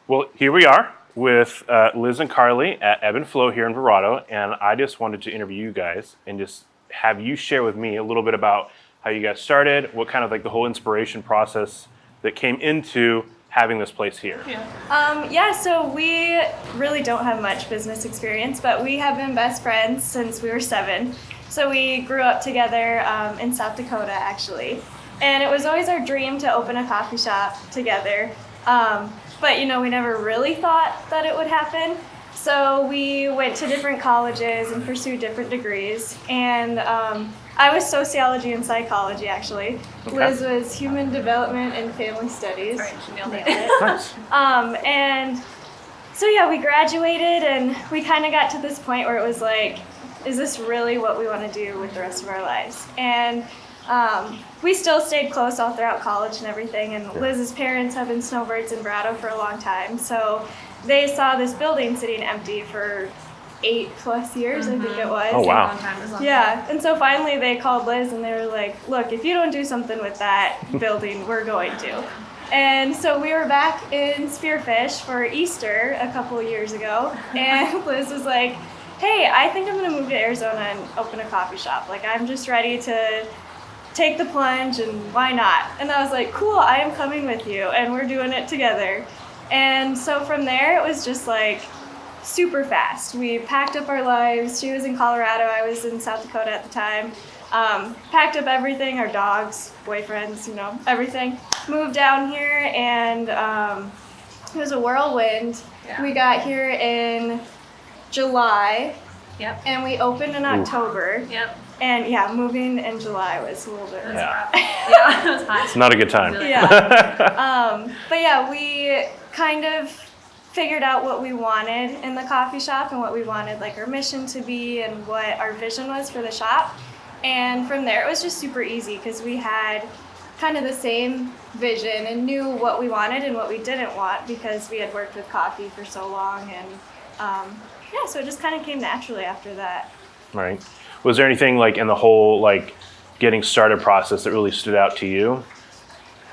Well, here we are with Liz and Karlie at Ebb and Flow here in Verrado, and I just wanted to interview you guys and just have you share with me a little bit about how you guys started, what kind of like the whole inspiration process that came into having this place here. So we really don't have much business experience, but we have been best friends since we were 7. So we grew up together in South Dakota, actually. And it was always our dream to open a coffee shop together. But, we never really thought that it would happen. So we went to different colleges and pursued different degrees. And I was sociology and psychology, actually. Okay. Liz was human development and family studies. Right, she nailed it. Nice. And so, yeah, we graduated and we kind of got to this point where it was like, is this really what we want to do with the rest of our lives? And we still stayed close all throughout college and everything. And Liz's parents have been snowbirds in Verrado for a long time. So they saw this building sitting empty for 8+ years, I think it was. Oh, wow. Long time. Yeah, and so finally they called Liz and they were like, look, if you don't do something with that building, we're going to. And so we were back in Spearfish for Easter a couple of years ago, and Liz was like, hey, I think I'm going to move to Arizona and open a coffee shop. Like, I'm just ready to take the plunge, and why not? And I was like, cool, I am coming with you, and we're doing it together. And so from there, it was just like super fast. We packed up our lives. She was in Colorado, I was in South Dakota at the time. Packed up everything, our dogs, boyfriends, everything. Moved down here, and it was a whirlwind. Yeah. We got here in July, Yep. and we opened in October. Yep. And yeah, moving in July was a little bit rough. Yeah. Yeah, it was hot. It's not a good time. Yeah. But yeah, we kind of figured out what we wanted in the coffee shop and what we wanted like our mission to be and what our vision was for the shop. And from there, it was just super easy because we had kind of the same vision and knew what we wanted and what we didn't want because we had worked with coffee for so long. And so it just kind of came naturally after that. Right. Was there anything like in the whole like getting started process that really stood out to you?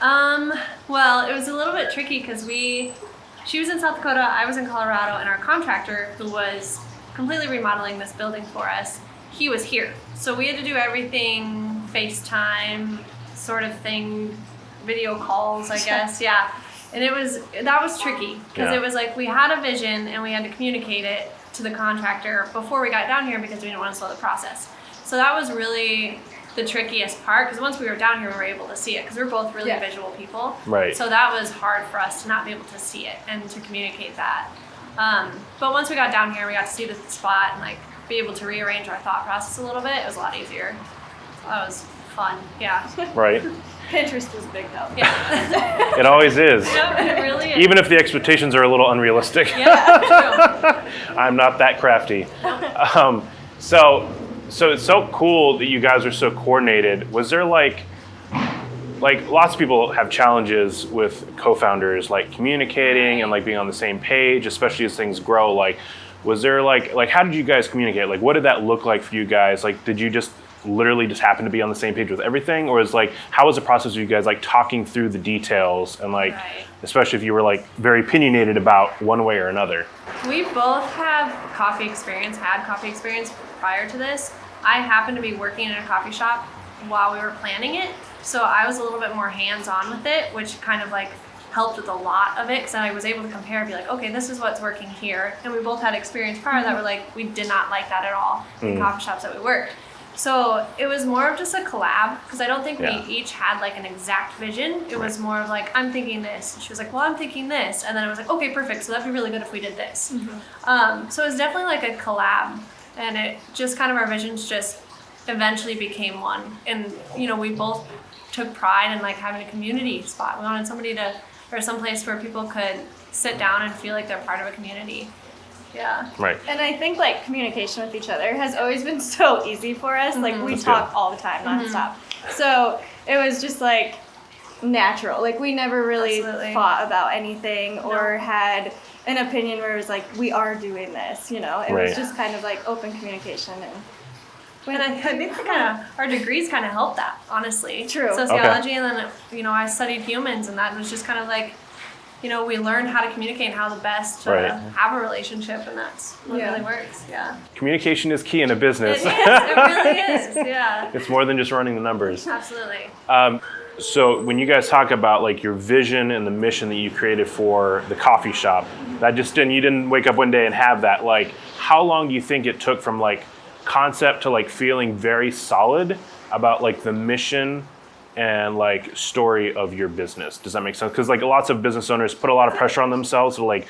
Well, it was a little bit tricky because she was in South Dakota, I was in Colorado, and our contractor, who was completely remodeling this building for us, he was here. So we had to do everything FaceTime sort of thing, video calls, I guess, yeah. And that was tricky because it was like we had a vision and we had to communicate it to the contractor before we got down here because we didn't want to slow the process. So that was really the trickiest part because once we were down here, we were able to see it because we're both really visual people. Right. So that was hard for us to not be able to see it and to communicate that. But once we got down here, we got to see the spot and like be able to rearrange our thought process a little bit. It was a lot easier. So that was fun. Yeah. Right. Pinterest was big help. Yeah. It always is. Yep, it really is. Even if the expectations are a little unrealistic. Yeah, true. I'm not that crafty. So it's so cool that you guys are so coordinated. Was there like lots of people have challenges with co-founders, like communicating and like being on the same page, especially as things grow. Like, was there like how did you guys communicate? Like, what did that look like for you guys? Like, did you just literally just happen to be on the same page with everything, or is like how was the process of you guys like talking through the details and like especially if you were like very opinionated about one way or another? We both have had coffee experience prior to this. I happened to be working in a coffee shop while we were planning it, so I was a little bit more hands-on with it, which kind of like helped with a lot of it because I was able to compare and be like, okay, this is what's working here. And we both had experience prior that were like, we did not like that at all in coffee shops that we worked. So it was more of just a collab because I don't think we each had like an exact vision. It was more of like, I'm thinking this. And she was like, well, I'm thinking this. And then I was like, okay, perfect. So that'd be really good if we did this. So it was definitely like a collab. And it just kind of our visions just eventually became one. And, we both took pride in like having a community spot. We wanted some place where people could sit down and feel like they're part of a community. Yeah. Right. And I think like communication with each other has always been so easy for us. Like we talk all the time, nonstop. So it was just like natural. Like we never really fought about anything or had an opinion where it was like, we are doing this, It was just kind of like open communication. And I think our degrees kind of helped that, honestly. True. Sociology, and then, I studied humans, and that was just kind of like, we learned how to communicate and how the best to Right. have a relationship, and that's what Yeah. really works. Yeah. Communication is key in a business. It is. It really is. Yeah. It's more than just running the numbers. Absolutely. So when you guys talk about like your vision and the mission that you created for the coffee shop, that just you didn't wake up one day and have that. Like, how long do you think it took from like concept to like feeling very solid about like the mission and like story of your business? Does that make sense? Because like lots of business owners put a lot of pressure on themselves to like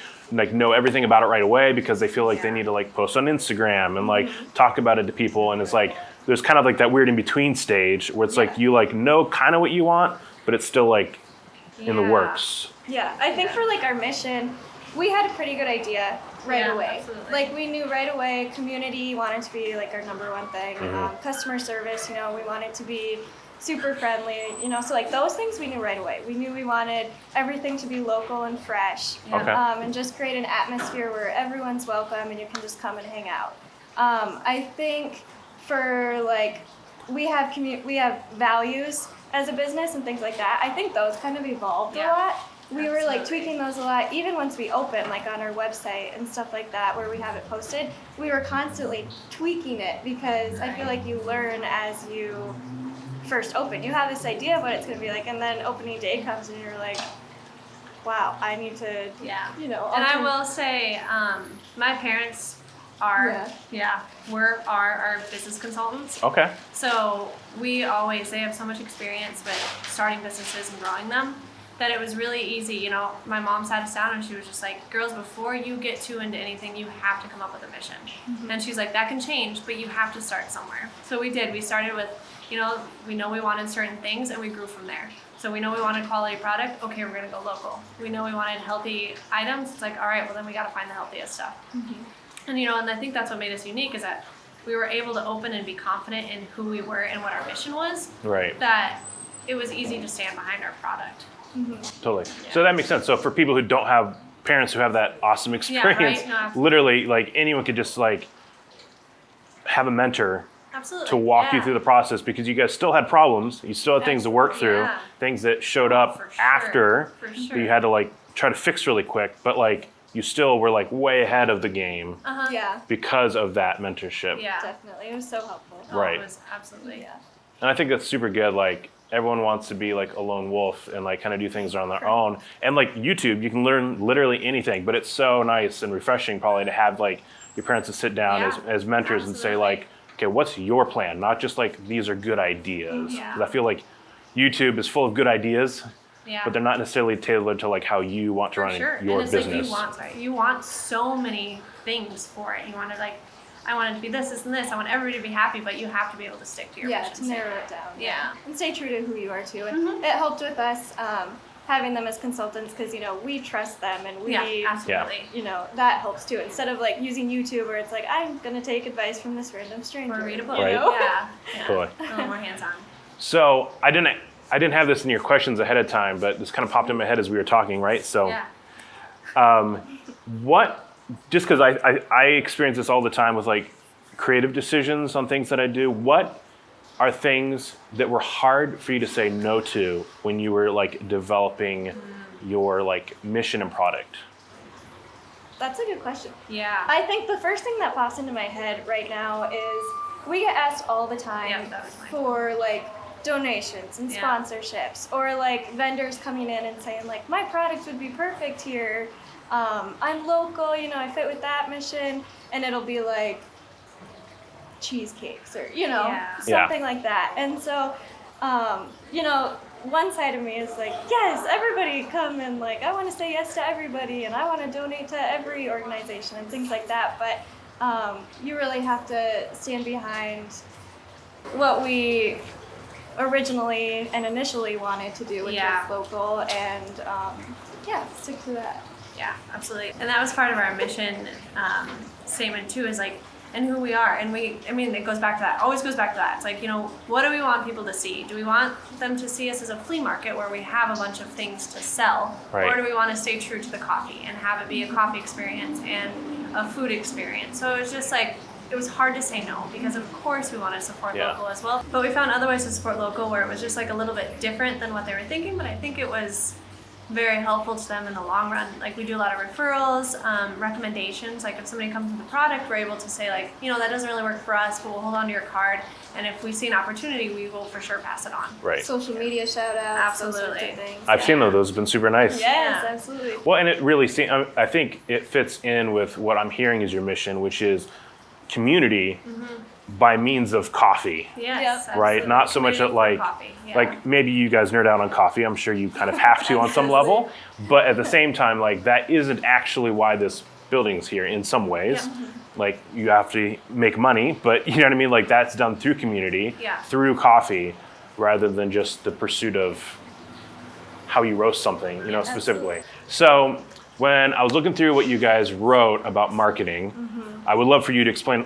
know everything about it right away because they feel like they need to like post on Instagram and like talk about it to people, and it's like there's kind of like that weird in between stage where it's like you like know kind of what you want, but it's still like in the Yeah. works. Yeah, I think for like our mission, we had a pretty good idea right Yeah, away. absolutely. Like we knew right away community wanted to be like our number one thing. Mm-hmm. Customer service, we wanted to be super friendly, so like those things we knew right away. We knew we wanted everything to be local and fresh. Okay. And just create an atmosphere where everyone's welcome and you can just come and hang out. I think for like we have values as a business and things like that. I think those kind of evolved a lot. We were like tweaking those a lot, even once we opened, like on our website and stuff like that, where we have it posted. We were constantly tweaking it because I feel like you learn as you first open. You have this idea of what it's going to be like, and then opening day comes and you're like, wow, I need to, Yeah. alter. And I will say, my parents are, were our business consultants. Okay. So they have so much experience with starting businesses and growing them that it was really easy. My mom sat us down and she was just like, girls, before you get too into anything, you have to come up with a mission. And she's like, that can change, but you have to start somewhere. So we did. We started with, we know we wanted certain things and we grew from there. So we know we wanted quality product. Okay, we're going to go local. We know we wanted healthy items. It's like, all right, well then we got to find the healthiest stuff. And and I think that's what made us unique is that we were able to open and be confident in who we were and what our mission was. Right. That it was easy to stand behind our product. Totally. So that makes sense. So for people who don't have parents who have that awesome experience, right? No, absolutely. literally like anyone could just like have a mentor Absolutely. to walk you through the process, because you guys still had problems, you still had things to work through, Yeah. things that showed up for sure. after For that sure. you had to like try to fix really quick, but like you still were like way ahead of the game Yeah, because of that mentorship. Yeah. definitely. It was so helpful. Oh, Right. It was absolutely. Yeah. And I think that's super good. Like everyone wants to be like a lone wolf and like kind of do things on their own. And like YouTube, you can learn literally anything, but it's so nice and refreshing probably to have like your parents to sit down as mentors and say like, okay, what's your plan? Not just like, these are good ideas. Yeah. 'Cause I feel like YouTube is full of good ideas, Yeah. but they're not necessarily tailored to like how you want to For run sure. your and it's business. like you want so many things for it. You want to like, I want it to be this, this, and this. I want everybody to be happy, but you have to be able to stick to your Yeah, mission to narrow statement. it down. Yeah. And stay true to who you are too. And it helped with us having them as consultants because, we trust them and we, Yeah, absolutely. that helps too. Instead of like using YouTube where it's like, I'm going to take advice from this random stranger. Or read a book. Right. Yeah. Totally. A little more hands-on. So I didn't have this in your questions ahead of time, but this kind of popped in my head as we were talking, right? So Yeah. just because I experience this all the time with like creative decisions on things that I do, what are things that were hard for you to say no to when you were like developing your like mission and product? That's a good question. Yeah. I think the first thing that pops into my head right now is we get asked all the time Yeah, that was mine. for like donations and Yeah. sponsorships or like vendors coming in and saying like my product would be perfect here. I'm local, I fit with that mission, and it'll be like cheesecakes or Yeah. something like that. And so one side of me is like, yes, everybody come and like I want to say yes to everybody and I want to donate to every organization and things like that, but you really have to stand behind what we originally and initially wanted to do, which Yeah. is local, and stick to that. Yeah, absolutely. And that was part of our mission statement too, is like, and who we are. And it goes back to that, always goes back to that. It's like, what do we want people to see? Do we want them to see us as a flea market where we have a bunch of things to sell? Right. Or do we want to stay true to the coffee and have it be a coffee experience and a food experience? So it was just like, it was hard to say no because of course we want to support Yeah. local as well. But we found other ways to support local where it was just like a little bit different than what they were thinking, but I think it was very helpful to them in the long run. Like we do a lot of referrals, recommendations. Like if somebody comes with a product, we're able to say like, that doesn't really work for us, but we'll hold on to your card. And if we see an opportunity, we will for sure pass it on. Right. Social media shout outs, those sorts Absolutely. of things. I've seen those. Those have been super nice. Yes, Yeah. absolutely. Well, and it really I think it fits in with what I'm hearing is your mission, which is community by means of coffee. Yes, Yep. Right? absolutely. Not so much Community that like for coffee. Yeah. like maybe you guys nerd out on coffee. I'm sure you kind of have to on some level, but at the same time, like that isn't actually why this building's here in some ways. Yeah. Like you have to make money, but you know what I mean? Like that's done through community, Yeah. through coffee, rather than just the pursuit of how you roast something, specifically. So when I was looking through what you guys wrote about marketing, I would love for you to explain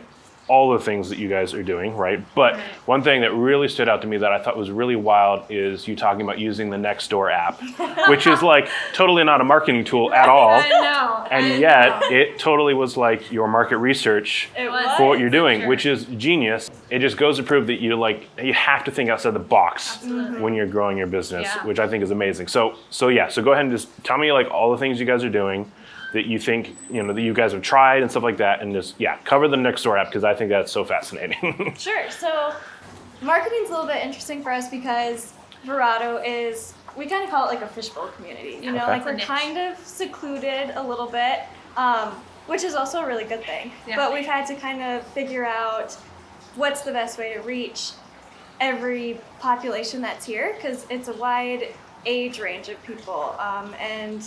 all the things that you guys are doing, right? But Right. one thing that really stood out to me that I thought was really wild is you talking about using the Nextdoor app, which is like totally not a marketing tool at all. I know. And yet it totally was like your market research It was. was. for what you're doing, Sure. which is genius. It just goes to prove that you have to think outside the box Absolutely. when you're growing your business, Yeah. which I think is amazing. So go ahead and just tell me like all the things you guys are doing that you think, that you guys have tried and stuff like that, and just, cover the Nextdoor app because I think that's so fascinating. Sure. So marketing's a little bit interesting for us because Verado is, we kind of call it like a fishbowl community. Okay. Like we're It's a niche. kind of secluded a little bit, which is also a really good thing. Yeah. But we've had to kind of figure out what's the best way to reach every population that's here because it's a wide age range of people and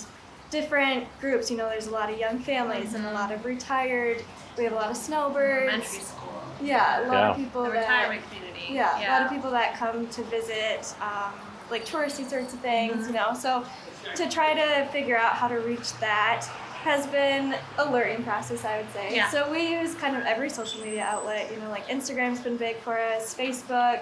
different groups. There's a lot of young families and a lot of retired. We have a lot of snowbirds. Elementary school. Yeah, a lot of Yeah. people The that. retirement community. Yeah, a lot of people that come to visit, like touristy sorts of things, So to try to figure out how to reach that has been a learning process, I would say. Yeah. So we use kind of every social media outlet, like Instagram's been big for us, Facebook.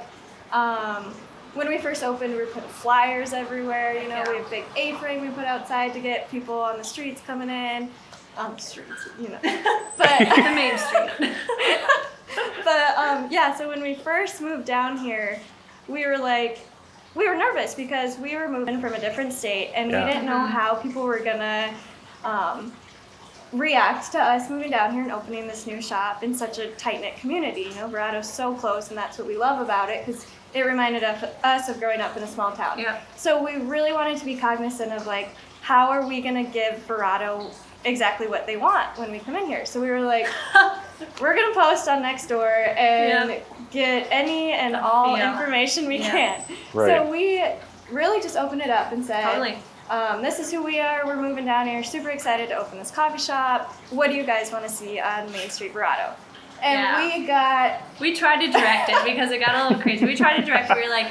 When we first opened, we were putting flyers everywhere, Yeah. We have a big A-frame we put outside to get people on the streets coming in. On the streets, But The main street. But so when we first moved down here, we were nervous because we were moving from a different state and Yeah. we didn't know how people were gonna react to us moving down here and opening this new shop in such a tight-knit community. Verado's so close, and that's what we love about it because it reminded us of growing up in a small town. Yeah. So we really wanted to be cognizant of like, how are we gonna give Verado exactly what they want when we come in here? So we were like, we're gonna post on Nextdoor and Yeah. get any and all Yeah. information we Yeah. can. Right. So we really just opened it up and said, Totally. this is who we are. We're moving down here. Super excited to open this coffee shop. What do you guys want to see on Main Street Verado? And Yeah. We tried to direct it because it got a little crazy. We tried to direct it. We were like,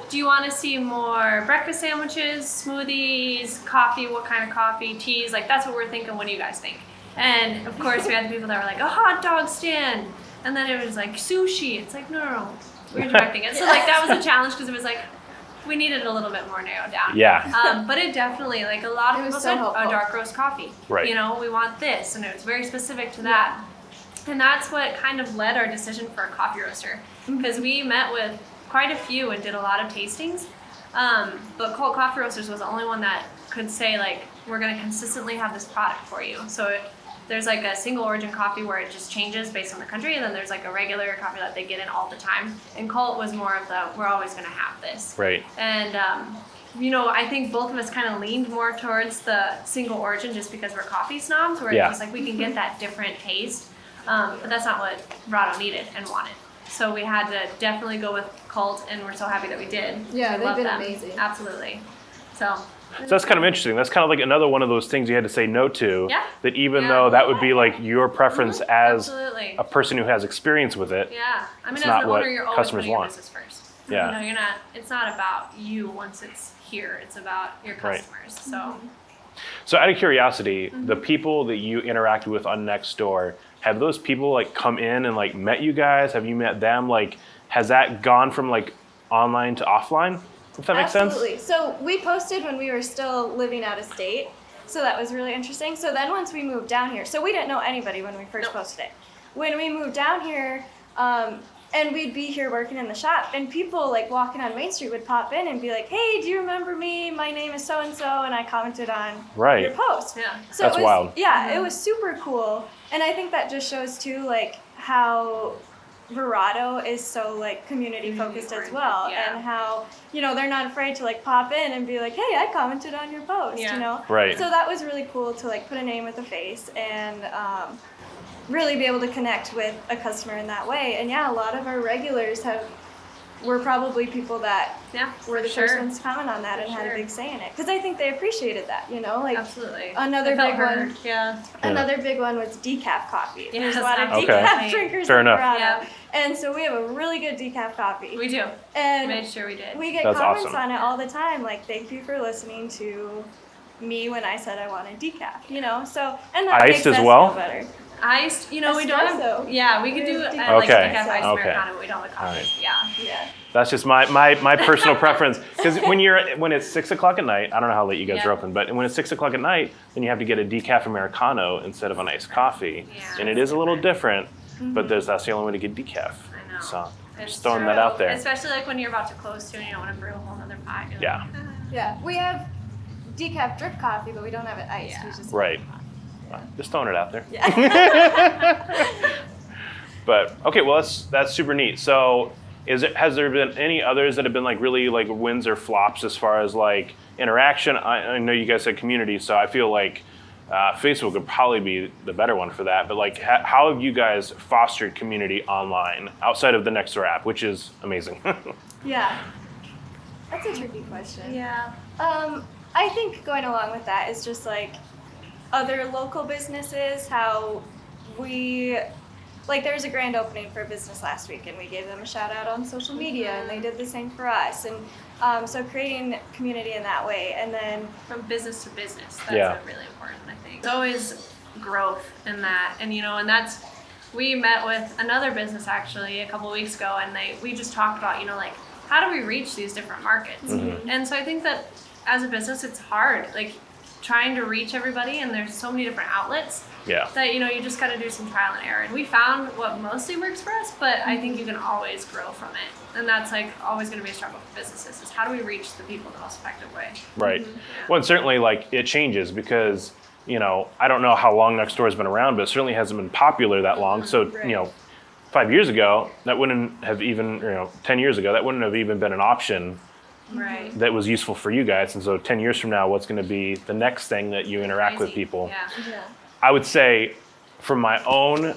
do you want to see more breakfast sandwiches, smoothies, coffee? What kind of coffee? Teas? Like, that's what we're thinking. What do you guys think? And, of course, we had the people that were like, a hot dog stand. And then it was like, sushi. It's like, no. We're directing it. So, that was a challenge because it was like, we needed a little bit more narrowed down. Yeah. But it definitely, a lot of It was people so said, helpful. a dark roast coffee. Right. We want this. And it was very specific to that. And that's what kind of led our decision for a coffee roaster. Because we met with quite a few and did a lot of tastings. But Colt Coffee Roasters was the only one that could say, we're going to consistently have this product for you. So there's a single origin coffee where it just changes based on the country. And then there's a regular coffee that they get in all the time. And Colt was more of the, we're always going to have this. Right. And, I think both of us kind of leaned more towards the single origin just because we're coffee snobs. Where it's just we can get that different taste. But that's not what Verado needed and wanted. So we had to definitely go with Colt, and we're so happy that we did. Yeah, We they've love been them. amazing. Absolutely. So that's kind of interesting. That's kind of like another one of those things you had to say no to. Yeah. That even Yeah. though that would be your preference as absolutely. a person who has experience with it. Yeah. I mean, It's as not an what owner, you're always customers putting your want. business first. Yeah. It's not about you once it's here. It's about your Right. customers. So So out of curiosity, the people that you interacted with on Nextdoor, have those people come in and met you guys? Have you met them? Has that gone from online to offline? If that makes sense? Absolutely. So we posted when we were still living out of state. So that was really interesting. So then once we moved down here, so we didn't know anybody when we first posted it. When we moved down here, And we'd be here working in the shop, and people like walking on Main Street would pop in and be like, "Hey, do you remember me? My name is so and so," and I commented on your post. Yeah, so that's it was, wild. Yeah, it was super cool, and I think that just shows too like how Verado is so like community focused as well, and how they're not afraid to like pop in and be like, "Hey, I commented on your post," Right. So that was really cool to like put a name with a face and really be able to connect with a customer in that way. And a lot of our regulars were probably people that were the first ones to comment on that and had a big say in it, because I think they appreciated that, like absolutely. another big one. Yeah. Another big one was decaf coffee. Yes, There's a lot of okay. decaf drinkers Fair in enough. Verado. And so we have a really good decaf coffee. We do. And made sure we did. We get That's comments awesome. on it all the time, like, "Thank you for listening to me when I said I wanted decaf," So, and that Iced makes as us well? feel better. Iced, we don't Espresso. have. Yeah, we could do Okay. like decaf iced Okay. Americano, but we don't have coffee. Alright. Yeah. That's just my personal preference. Because when it's 6 o'clock at night, I don't know how late you guys are open, but when it's 6 o'clock at night, then you have to get a decaf Americano instead of an iced coffee. Yeah, And it is a little different, but that's the only way to get decaf. I know. So It's just throwing that true. out there. Especially like when you're about to close too and you don't want to brew a whole nother pot. You're Yeah. Like, Yeah, we have decaf drip coffee, but we don't have it iced. Yeah. We just Right. Just throwing it out there. Yeah. But okay, well that's super neat. So has there been any others that have been like really like wins or flops as far as like interaction? I know you guys said community, so I feel like Facebook would probably be the better one for that. But like, how have you guys fostered community online outside of the Nextdoor app, which is amazing? Yeah. That's a tricky question. yeah. I think going along with that is just like other local businesses, how we, like there was a grand opening for a business last week and we gave them a shout out on social media and they did the same for us. And so creating community in that way, and then From business to business, that's really important, I think. There's always growth in that, and we met with another business actually a couple of weeks ago, and we just talked about like how do we reach these different markets, and so I think that as a business it's hard, like trying to reach everybody, and there's so many different outlets that you just got to do some trial and error, and we found what mostly works for us, but I think you can always grow from it, and that's like always going to be a struggle for businesses, is how do we reach the people the most effective way. Right. Well, and certainly like it changes because I don't know how long Nextdoor has been around, but it certainly hasn't been popular that long. So 5 years ago that wouldn't have even 10 years ago that wouldn't have even been an option Right. that was useful for you guys. And so 10 years from now, what's going to be the next thing that you interact with Crazy. people? Yeah. I would say from my own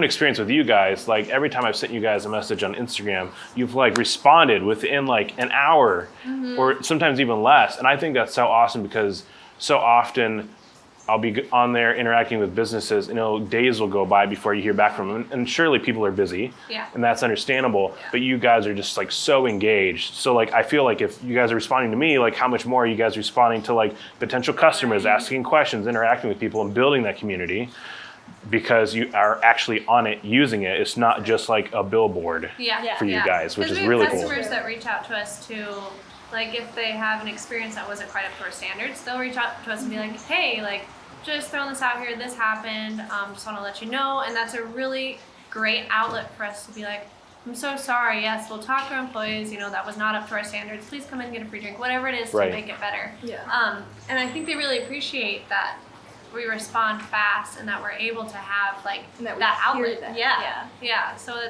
experience with you guys, like every time I've sent you guys a message on Instagram, you've like responded within like an hour or sometimes even less. And I think that's so awesome because so often I'll be on there interacting with businesses, days will go by before you hear back from them. And surely people are busy, and that's understandable. Yeah. But you guys are just like so engaged. So like, I feel like if you guys are responding to me, like how much more are you guys responding to like potential customers, asking questions, interacting with people and building that community, because you are actually on it, using it. It's not just like a billboard for you guys, which is really cool. We have customers that reach out to us too. Like if they have an experience that wasn't quite up to our standards, they'll reach out to us and be like, "Hey, like just throwing this out here, this happened, just want to let you know." And that's a really great outlet for us to be like, "I'm so sorry, yes, we'll talk to our employees, that was not up to our standards, please come in and get a free drink," whatever it is to make it better. And I think they really appreciate that we respond fast and that we're able to have like that outlet. Yeah. So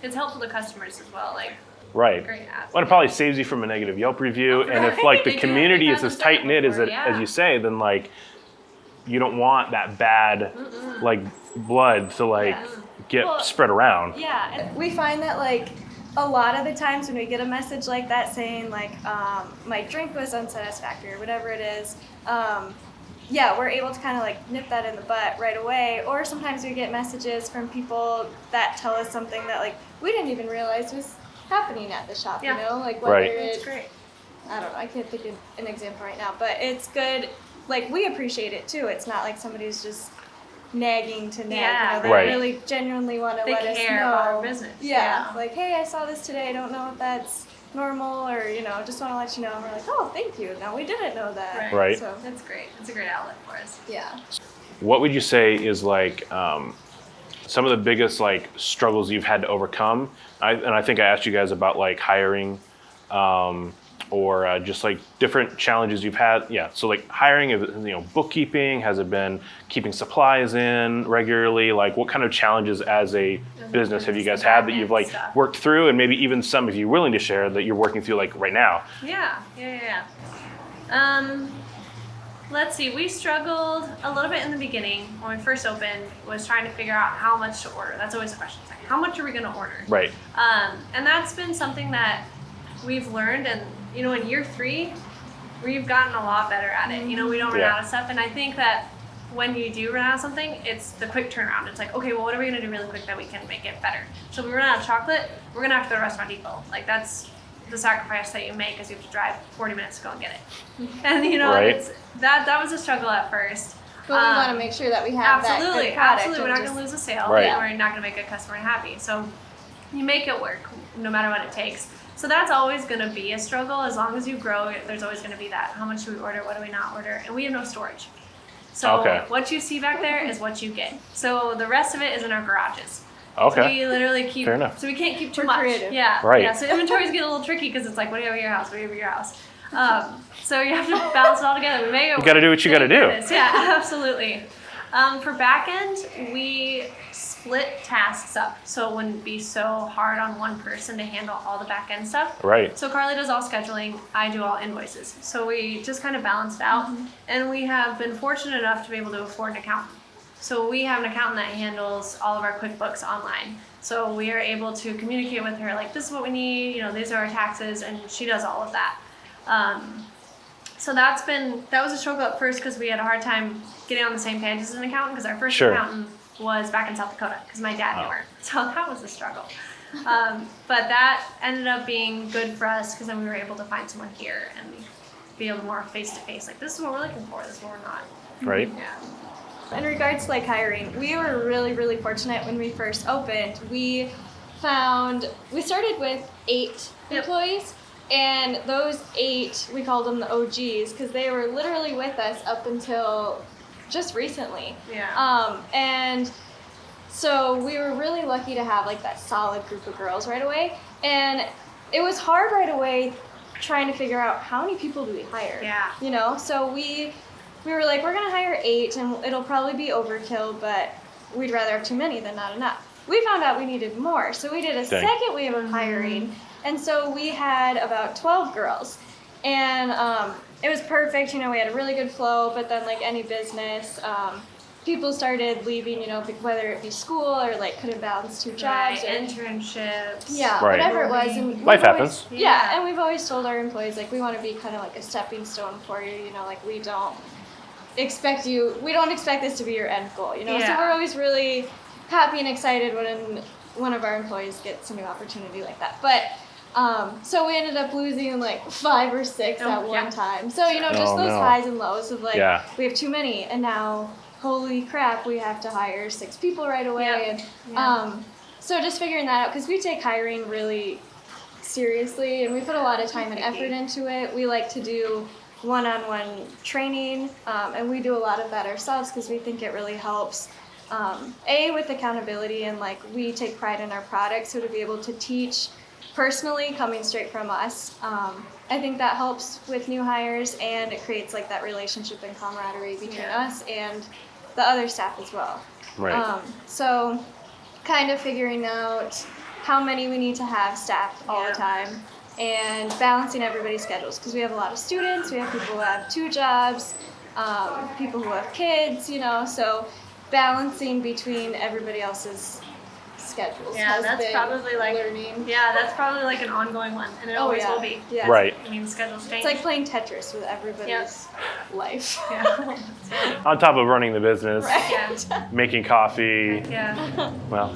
it's helpful to customers as well. Like Right. great ads. Well, it probably saves you from a negative Yelp review. And if like the community is as tight knit as you say, then like you don't want that bad like blood to like get spread around. Yeah, and we find that like a lot of the times when we get a message like that saying like my drink was unsatisfactory or whatever it is, we're able to kind of like nip that in the butt right away. Or sometimes we get messages from people that tell us something that like we didn't even realize was happening at the shop, like whether it's great. I don't know, I can't think of an example right now, but it's good. Like we appreciate it too. It's not like somebody's just nagging to nag. They really genuinely want to let us know. They care about our business. Yeah, like, "Hey, I saw this today. I don't know if that's normal," or just want to let you know. And we're like, "Oh, thank you. No, we didn't know that." Right. So That's great. It's a great outlet for us. yeah. What would you say is like some of the biggest like struggles you've had to overcome. I think I asked you guys about like hiring, or just like different challenges you've had. Yeah, so like hiring, bookkeeping, has it been keeping supplies in regularly? Like what kind of challenges as a business have you guys had that you've like worked through, and maybe even some, if you're willing to share, that you're working through like right now? Yeah. Let's see, we struggled a little bit in the beginning when we first opened, was trying to figure out how much to order. That's always the question. It's like, how much are we gonna order? Right. And that's been something that we've learned, and in year 3, we've gotten a lot better at it. We don't run out of stuff, and I think that when you do run out of something, it's the quick turnaround. It's like, okay, well, what are we gonna do really quick that we can make it better? So if we run out of chocolate, we're gonna have to go to Restaurant Depot. Like that's the sacrifice that you make, because you have to drive 40 minutes to go and get it. And right. that was a struggle at first. But we want to make sure that we have that good product. Absolutely, we're not going to lose a sale. Right. We're not going to make a customer happy. So you make it work, no matter what it takes. So that's always going to be a struggle. As long as you grow, there's always going to be that. How much do we order? What do we not order? And we have no storage. So what you see back there is what you get. So the rest of it is in our garages. Okay. So we literally keep. Fair enough. So we can't keep too We're much. creative. Yeah. Right. Yeah. So inventories get a little tricky because it's like, what do you have at your house? What do you have at your house? So you have to balance it all together. We make it. You got to do what you got to do. Yeah, absolutely. For back end, we split tasks up so it wouldn't be so hard on one person to handle all the back end stuff. Right. So Karlie does all scheduling, I do all invoices. So we just kind of balanced out, and we have been fortunate enough to be able to afford an accountant. So we have an accountant that handles all of our QuickBooks online. So we are able to communicate with her, like, this is what we need, these are our taxes, and she does all of that. So that was a struggle at first because we had a hard time getting on the same page as an accountant, because our first accountant was back in South Dakota because my dad knew her. So that was a struggle. But that ended up being good for us because then we were able to find someone here and be able to more face-to-face, like, this is what we're looking for, this is what we're not. Right. Yeah. In regards to like hiring, we were really, really fortunate when we first opened. We started with 8 employees, and those 8, we called them the OGs because they were literally with us up until just recently. Yeah. And so we were really lucky to have like that solid group of girls right away. And it was hard right away trying to figure out how many people do we hire. Yeah. So we were like, we're gonna hire 8 and it'll probably be overkill, but we'd rather have too many than not enough. We found out we needed more, so we did a second wave of hiring, and so we had about 12 girls, and it was perfect. We had a really good flow, but then like any business, people started leaving, whether it be school or like couldn't balance 2 jobs, or internships. Yeah, right. whatever it was. And life happens. Yeah, and we've always told our employees, like, we want to be kind of like a stepping stone for you. Like we don't expect this to be your end goal. So we're always really happy and excited when one of our employees gets a new opportunity like that. But so we ended up losing like 5 or 6 at one time. So just those highs and lows of like, we have too many, and now holy crap, we have to hire 6 people right away. And so just figuring that out, because we take hiring really seriously and we put a lot of time and effort into it. We like to do one-on-one training, and we do a lot of that ourselves because we think it really helps, with accountability, and like we take pride in our product, so to be able to teach personally coming straight from us, I think that helps with new hires, and it creates like that relationship and camaraderie between us and the other staff as well. Right. So kind of figuring out how many we need to have staffed all the time, and balancing everybody's schedules, because we have a lot of students, we have people who have 2 jobs, people who have kids, so balancing between everybody else's schedules has that's been probably like learning. Yeah, that's probably like an ongoing one, and it always will be. Yeah. Right. I mean, schedules change. It's like playing Tetris with everybody's life. Yeah. On top of running the business, Right. making coffee. Yeah. Well,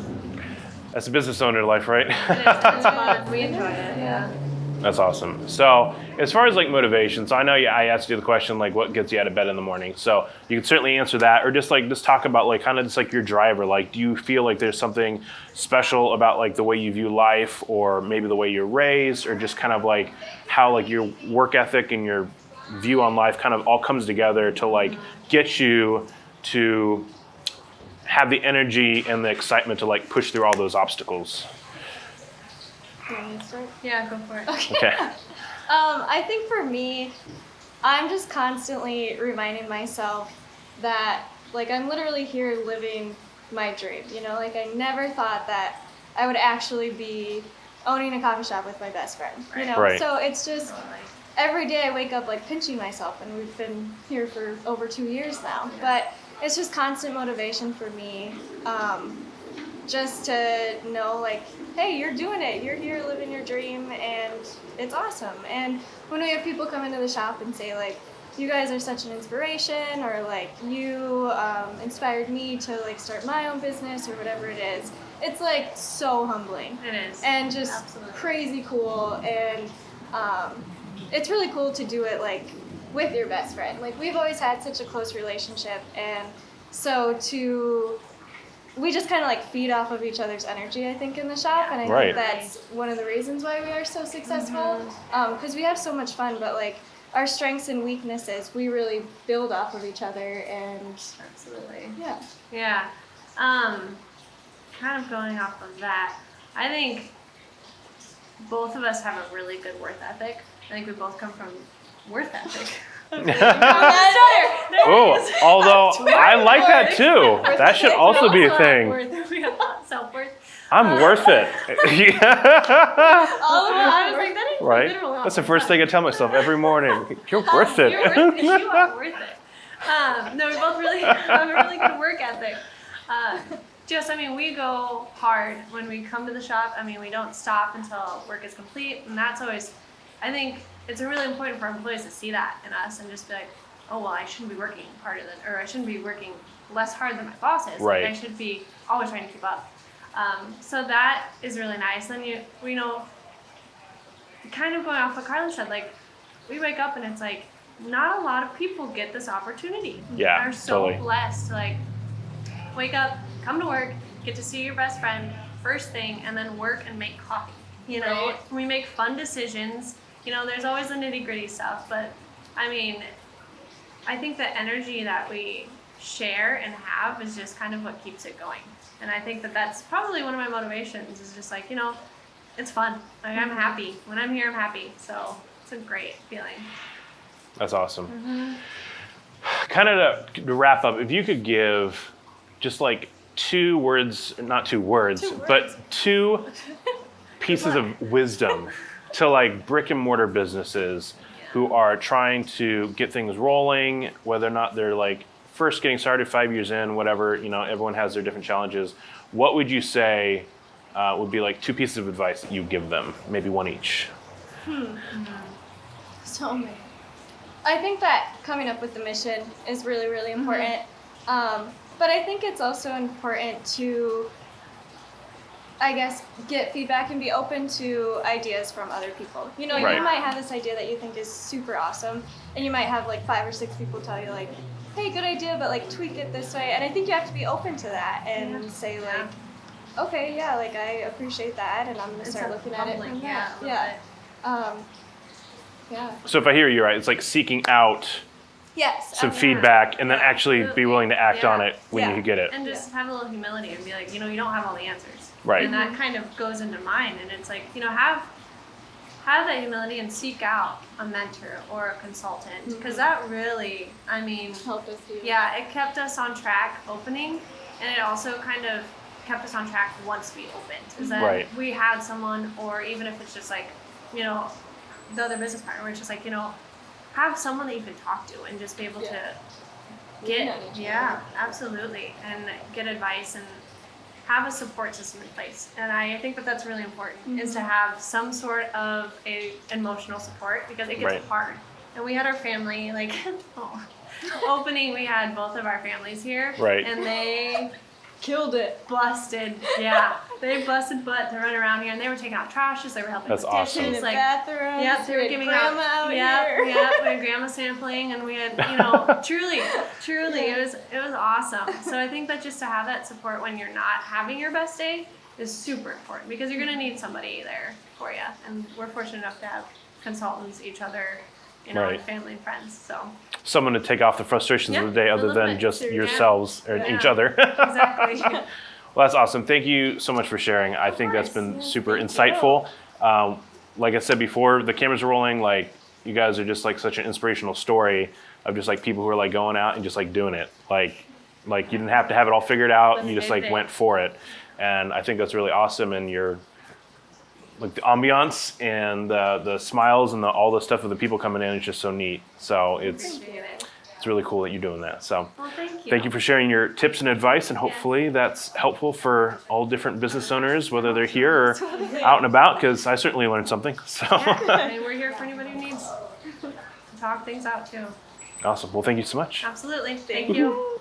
that's a business owner life, right? It's fun. We enjoy it. Yeah. That's awesome. So as far as like motivation, so I know I asked you the question, like what gets you out of bed in the morning. So you can certainly answer that, or just talk about like kind of just like your driver. Like, do you feel like there's something special about like the way you view life, or maybe the way you're raised, or just kind of like how like your work ethic and your view on life kind of all comes together to like get you to have the energy and the excitement to like push through all those obstacles? Do you want me to start? Yeah, go for it. Okay. I think for me, I'm just constantly reminding myself that, like, I'm literally here living my dream, you know? Like, I never thought that I would actually be owning a coffee shop with my best friend, you know? Right. So it's just, Totally. every day I wake up, like, pinching myself, and we've been here for over 2 years now. But it's just constant motivation for me, just to know, like, hey, you're doing it. You're here living your dream, and it's awesome. And when we have people come into the shop and say, like, you guys are such an inspiration, or like, you inspired me to like start my own business, or whatever it is, it's like so humbling. It is. And just Absolutely. crazy cool. And it's really cool to do it like with your best friend. Like, we've always had such a close relationship, and so we just kind of like feed off of each other's energy, I think, in the shop. And I Right. think that's one of the reasons why we are so successful, because we have so much fun, but like our strengths and weaknesses, we really build off of each other. And Absolutely. yeah. Yeah. Kind of going off of that, I think both of us have a really good work ethic. I think we both come from work ethic. Oh, although I like that too. That should also be a thing. We have self-worth. I'm worth it. Yeah. All of I was like, that is Right? literal. That's the first thing I tell myself every morning. You're worth it. You're worth it. You are worth it. No, we both really have a really good work ethic. I mean, we go hard when we come to the shop. I mean, we don't stop until work is complete. And that's always, I think it's really important for employees to see that in us and just be like, oh, well, I shouldn't be working harder than, or I shouldn't be working less hard than my boss is. Right. Like, I should be always trying to keep up. So that is really nice. Then we know, kind of going off what Karlie said, like, we wake up and it's like, not a lot of people get this opportunity. Yeah, Are so totally. blessed to like wake up, come to work, get to see your best friend first thing, and then work and make coffee. You know, Right. we make fun decisions. You know, there's always the nitty gritty stuff, but I mean, I think the energy that we share and have is just kind of what keeps it going. And I think that that's probably one of my motivations is just like, you know, it's fun. Like, I'm happy. When I'm here, I'm happy. So it's a great feeling. That's awesome. Kind of to wrap up, if you could give just like two words, not two words, but two pieces of wisdom to like brick and mortar businesses who are trying to get things rolling, whether or not they're like first getting started 5 years in, whatever, you know, everyone has their different challenges. What would you say would be like two pieces of advice that you give them? Maybe one each. So many. I think that coming up with the mission is really, really important. But I think it's also important to, I guess, get feedback and be open to ideas from other people. You know, Right. you might have this idea that you think is super awesome, and you might have like 5 or 6 people tell you like, hey, good idea, but like tweak it this way. And I think you have to be open to that and say like, okay, yeah, like I appreciate that, and I'm gonna start looking at it from that. Yeah. So if I hear you right, it's like seeking out Yes. some feedback and then actually be willing to act on it when Yeah. you get it. And just have a little humility and be like, you know, you don't have all the answers. Right. And that kind of goes into mine. And it's like, you know, have that humility and seek out a mentor or a consultant. Because that really, I mean, Help us do. yeah, it kept us on track opening. And it also kind of kept us on track once we opened. Is that Right. we had someone, or even if it's just like, you know, the other business partner, where it's just like, you know, have someone that you can talk to and just be able to Lean get, on each yeah, absolutely, and get advice and have a support system in place. And I think that that's really important, is to have some sort of a emotional support, because it gets Right. hard. And we had our family, like, opening, we had both of our families here. Right. And they Killed it. busted, yeah. They busted butt to run around here, and they were taking out trashes, they were helping That's with awesome. dishes, In the like, bathroom. yeah, they were giving grandma out here. here. Yeah, we had grandma sampling, and we had, you know, truly, it was awesome. So I think that just to have that support when you're not having your best day is super important, because you're gonna need somebody there for you. And we're fortunate enough to have consultants, each other, you know, Right. and family and friends. So Someone to take off the frustrations Yeah, of the day a other little than bit. just Sure, yeah. yourselves or Yeah. each other. exactly. Well, that's awesome. Thank you so much for sharing. I think that's been super insightful. Like I said before, the cameras are rolling. Like, you guys are just like such an inspirational story of just like people who are like going out and just like doing it. Like you didn't have to have it all figured out. That's You just a good like thing. went for it. And I think that's really awesome. And you're like the ambiance and the smiles and all the stuff of the people coming in is just so neat. So it's Appreciate it. really cool that you're doing that. So. Well, thank you. Thank you for sharing your tips and advice, and hopefully that's helpful for all different business owners, whether they're here or out and about, because I certainly learned something. So Yeah, and we're here for anybody who needs to talk things out too. awesome. Well, thank you so much. Absolutely. Thank you.